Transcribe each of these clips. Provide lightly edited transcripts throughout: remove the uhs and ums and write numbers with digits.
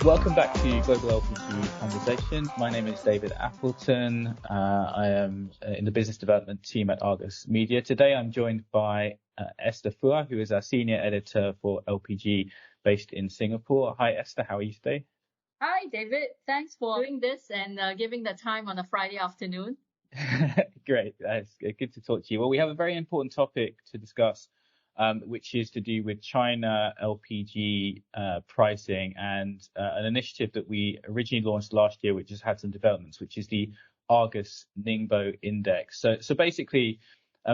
Welcome back to Global LPG Conversations. My name is David Appleton. I am in the Business Development team at Argus Media. Today I'm joined by Esther Phua, who is our Senior Editor for LPG based in Singapore. Hi Esther, how are you today? Hi David, thanks for doing this and giving the time on a Friday afternoon. Great, that's good to talk to you. Well, we have a very important topic to discuss, which is to do with China LPG pricing and an initiative that we originally launched last year, which has had some developments, which is the Argus Ningbo Index. So basically,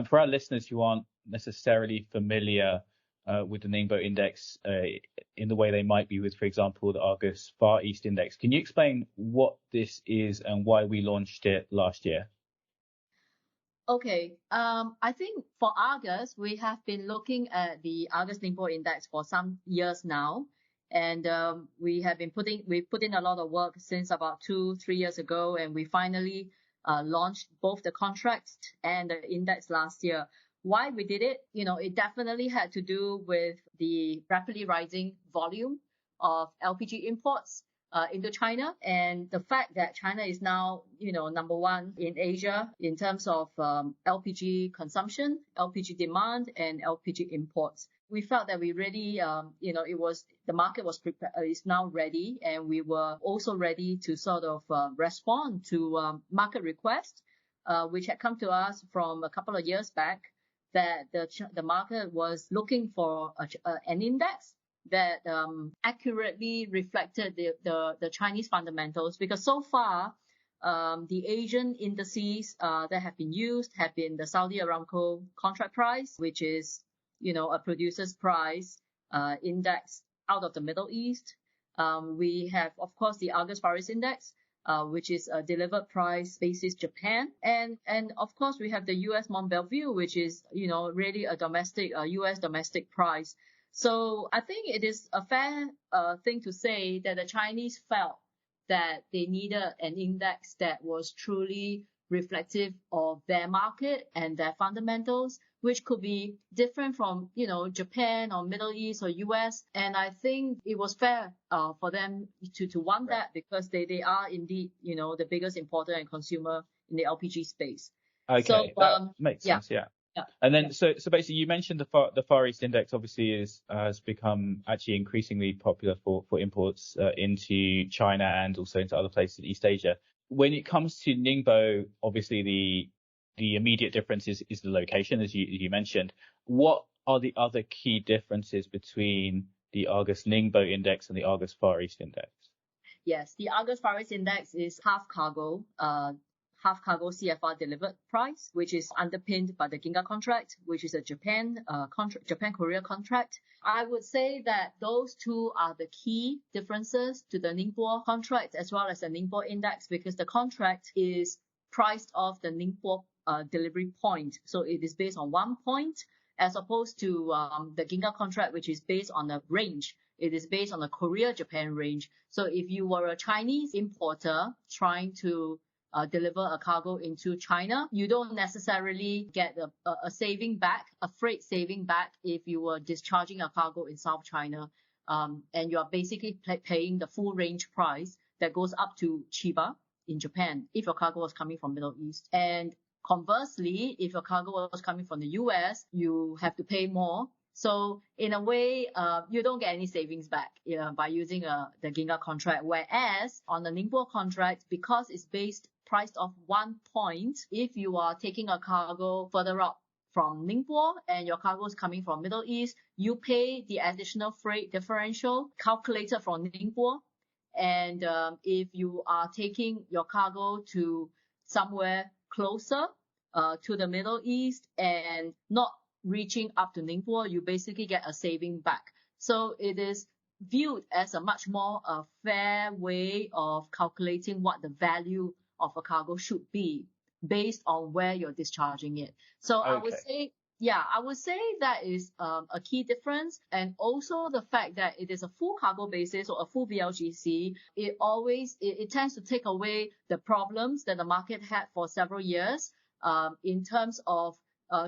for our listeners who aren't necessarily familiar with the Ningbo Index in the way they might be with, for example, the Argus Far East Index, can you explain what this is and why we launched it last year? Okay, I think for Argus, we have been looking at the Argus Ningbo Index for some years now. And we put in a lot of work since about 2-3 years ago, and we finally launched both the contract and the index last year. Why we did it? It definitely had to do with the rapidly rising volume of LPG imports into China, and the fact that China is now, number one in Asia in terms of LPG consumption, LPG demand, and LPG imports. We felt that we really, the market was prepared, is now ready, and we were also ready to sort of respond to market requests, which had come to us from a couple of years back, that the market was looking for an index that accurately reflected the Chinese fundamentals, because so far the Asian indices that have been used have been the Saudi Aramco contract price, which is a producer's price index out of the Middle East. We have, of course, the Argus Far East Index, which is a delivered price basis Japan, and of course we have the US Mont Belvieu, which is really a domestic US domestic price. So I think it is a fair thing to say that the Chinese felt that they needed an index that was truly reflective of their market and their fundamentals, which could be different from, Japan or Middle East or US. And I think it was fair for them to want that, because they are indeed, the biggest importer and consumer in the LPG space. Okay, so, that makes sense, yeah. Yeah. And then, so basically, you mentioned the Far East Index obviously has become actually increasingly popular for imports into China and also into other places in East Asia. When it comes to Ningbo, obviously the immediate difference is the location, as you mentioned. What are the other key differences between the Argus Ningbo Index and the Argus Far East Index? Yes, the Argus Far East Index is half cargo CFR delivered price, which is underpinned by the Ginga contract, which is a Japan-Korea contract. I would say that those two are the key differences to the Ningbo contract as well as the Ningbo Index, because the contract is priced off the Ningbo delivery point. So it is based on 1 point, as opposed to the Ginga contract, which is based on a range. It is based on the Korea-Japan range. So if you were a Chinese importer trying to deliver a cargo into China, you don't necessarily get a saving back, a freight saving back, if you were discharging a cargo in South China. And you are basically paying the full range price that goes up to Chiba in Japan if your cargo was coming from Middle East. And conversely, if your cargo was coming from the US, you have to pay more. So in a way, you don't get any savings back by using the Ginga contract. Whereas on the Ningbo contract, because it's priced off 1 point, if you are taking a cargo further up from Ningbo and your cargo is coming from Middle East, you pay the additional freight differential calculated from Ningbo. And if you are taking your cargo to somewhere closer to the Middle East and not reaching up to Ningbo, you basically get a saving back. So it is viewed as a much more fair way of calculating what the value of a cargo should be based on where you're discharging it. So okay. I would say that is a key difference. And also the fact that it is a full cargo basis or a full VLGC, it tends to take away the problems that the market had for several years in terms of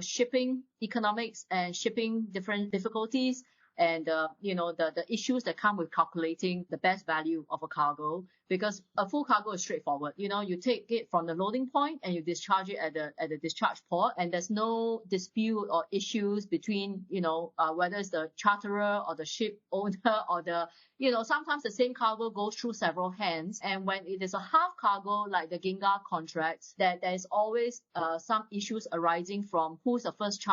shipping economics and shipping different difficulties. and the issues that come with calculating the best value of a cargo, because a full cargo is straightforward. You take it from the loading point and you discharge it at the discharge port, and there's no dispute or issues between whether it's the charterer or the ship owner or sometimes the same cargo goes through several hands. And when it is a half cargo like the Ginga contracts, that there's always some issues arising from who's the first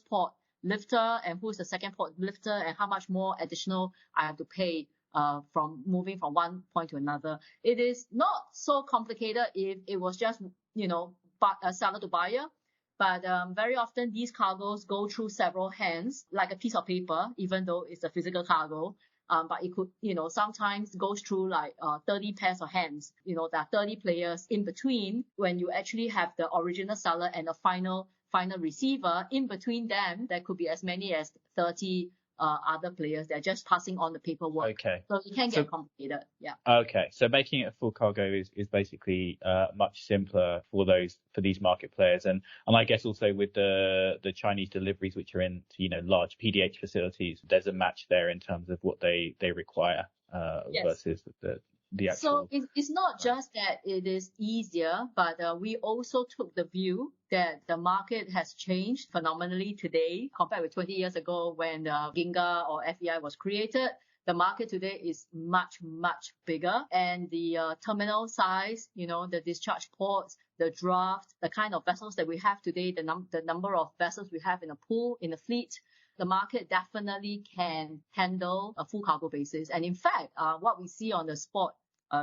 port lifter and who's the second port lifter, and how much more additional I have to pay from moving from one point to another. It is not so complicated if it was just seller to buyer, but very often these cargoes go through several hands like a piece of paper, even though it's a physical cargo. But it could, sometimes goes through like 30 pairs of hands. There are 30 players in between. When you actually have the original seller and the final receiver, in between them, there could be as many as 30 other players. They're just passing on the paperwork. Okay. So it can get complicated. Yeah. Okay. So making it a full cargo is basically much simpler for these market players. And I guess also with the Chinese deliveries, which are in large PDH facilities, there's a match there in terms of what they require versus the actual. So it's not just that it is easier, but we also took the view that the market has changed phenomenally today compared with 20 years ago when Ginga or FEI was created. The market today is much, much bigger, and the terminal size, the discharge ports, the draft, the kind of vessels that we have today, the number of vessels we have in a pool, in a fleet, the market definitely can handle a full cargo basis. And in fact, what we see on the spot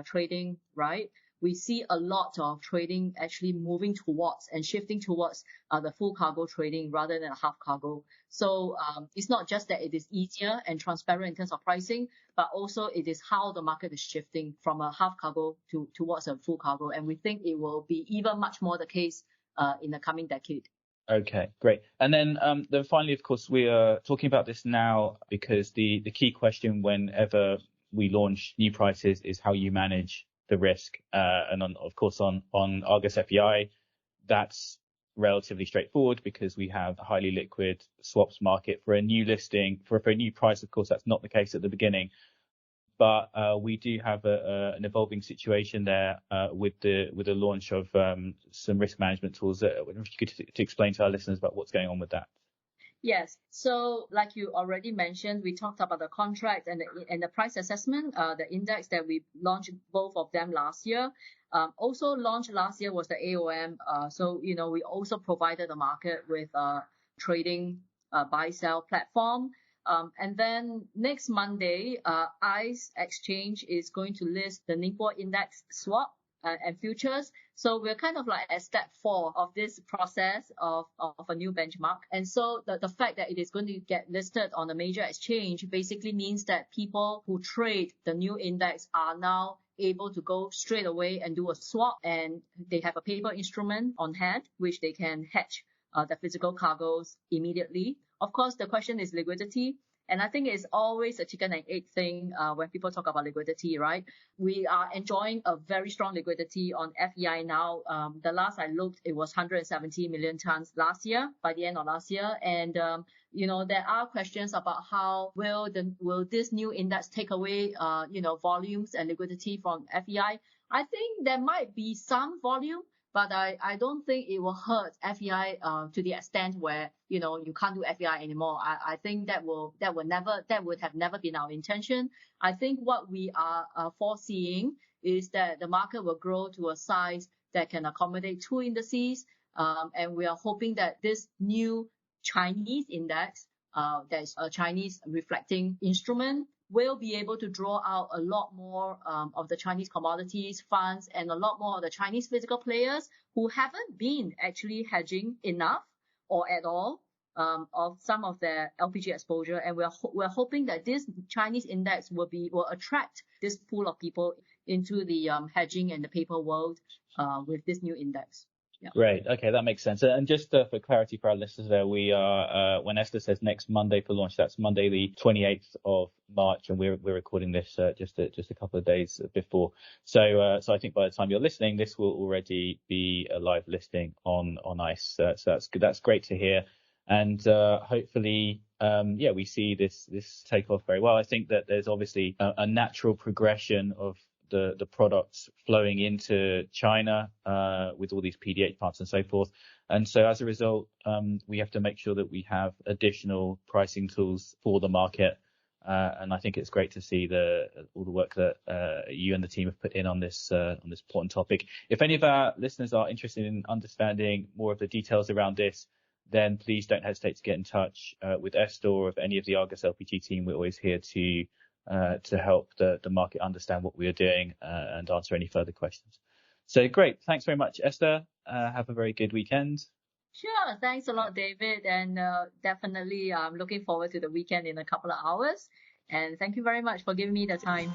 trading, right? We see a lot of trading actually moving towards and shifting towards the full cargo trading rather than a half cargo. So it's not just that it is easier and transparent in terms of pricing, but also it is how the market is shifting from a half cargo towards a full cargo. And we think it will be even much more the case in the coming decade. Okay, great. And then finally, of course, we are talking about this now because the key question whenever we launch new prices is how you manage the risk. And of course, on Argus FEI, that's relatively straightforward because we have a highly liquid swaps market for a new listing. For a new price, of course, that's not the case at the beginning. But we do have an evolving situation there with the launch of some risk management tools. If you could to explain to our listeners about what's going on with that. Yes. So like you already mentioned, we talked about the contract and the price assessment, the index that we launched both of them last year. Also launched last year was the AOM. So, we also provided the market with trading buy-sell platform. And then next Monday, ICE Exchange is going to list the Ningbo Index swap and futures. So we're kind of like at step 4 of this process of a new benchmark. And so the fact that it is going to get listed on a major exchange basically means that people who trade the new index are now able to go straight away and do a swap, and they have a paper instrument on hand, which they can hedge the physical cargoes immediately. Of course, the question is liquidity. And I think it's always a chicken and egg thing when people talk about liquidity, right? We are enjoying a very strong liquidity on FEI now. The last I looked, it was 170 million tons last year, by the end of last year. And, there are questions about how will this new index take away, volumes and liquidity from FEI. I think there might be some volume, but I don't think it will hurt FEI to the extent where you can't do FEI anymore. I think that would have never been our intention. I think what we are foreseeing is that the market will grow to a size that can accommodate 2 indices, and we are hoping that this new Chinese index, that is a Chinese reflecting instrument, will be able to draw out a lot more of the Chinese commodities funds and a lot more of the Chinese physical players who haven't been actually hedging enough or at all of some of their LPG exposure. And we're hoping that this Chinese index will attract this pool of people into the hedging and the paper world with this new index. Yeah. Great. Okay, that makes sense. And just for clarity for our listeners there, we are, when Esther says next Monday for launch, that's Monday the 28th of March, and we're recording this just a couple of days before. So I think by the time you're listening, this will already be a live listing on ICE. So that's good. That's great to hear. And hopefully we see this take off very well. I think that there's obviously a natural progression of the products flowing into China with all these PDH plants and so forth. And so as a result, we have to make sure that we have additional pricing tools for the market. And I think it's great to see all the work that you and the team have put in on this important topic. If any of our listeners are interested in understanding more of the details around this, then please don't hesitate to get in touch with Esther or with any of the Argus LPG team. We're always here to help the market understand what we are doing and answer any further questions. So great. Thanks very much, Esther. Have a very good weekend. Sure. Thanks a lot, David. And definitely I'm looking forward to the weekend in a couple of hours. And thank you very much for giving me the time.